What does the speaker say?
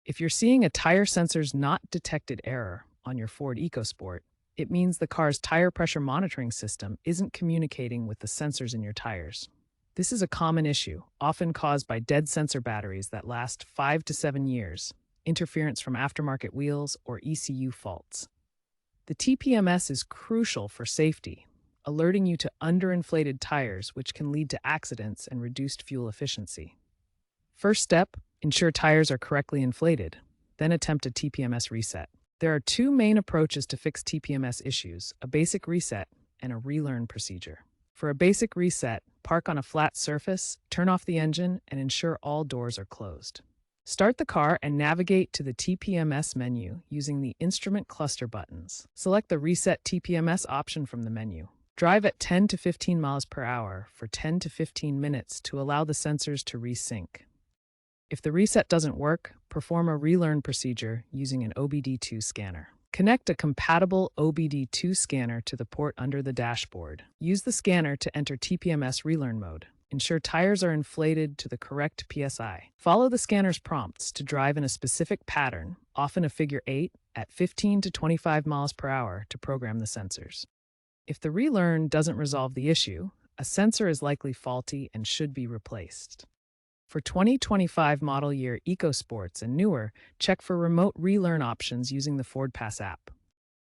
If you're seeing a Tyre Sensors Not Detected error on your Ford EcoSport, it means the car's tire pressure monitoring system isn't communicating with the sensors in your tires. This is a common issue, often caused by dead sensor batteries that last 5 to 7 years, interference from aftermarket wheels, or ECU faults. The TPMS is crucial for safety, alerting you to underinflated tires, which can lead to accidents and reduced fuel efficiency. First step, ensure tires are correctly inflated, then attempt a TPMS reset. There are two main approaches to fix TPMS issues: a basic reset and a relearn procedure. For a basic reset, park on a flat surface, turn off the engine, and ensure all doors are closed. Start the car and navigate to the TPMS menu using the instrument cluster buttons. Select the Reset TPMS option from the menu. Drive at 10 to 15 miles per hour for 10 to 15 minutes to allow the sensors to resync. If the reset doesn't work, perform a relearn procedure using an OBD2 scanner. Connect a compatible OBD2 scanner to the port under the dashboard. Use the scanner to enter TPMS relearn mode. Ensure tires are inflated to the correct PSI. Follow the scanner's prompts to drive in a specific pattern, often a figure 8, at 15 to 25 miles per hour to program the sensors. If the relearn doesn't resolve the issue, a sensor is likely faulty and should be replaced. For 2025 model year EcoSports and newer, check for remote relearn options using the Ford Pass app.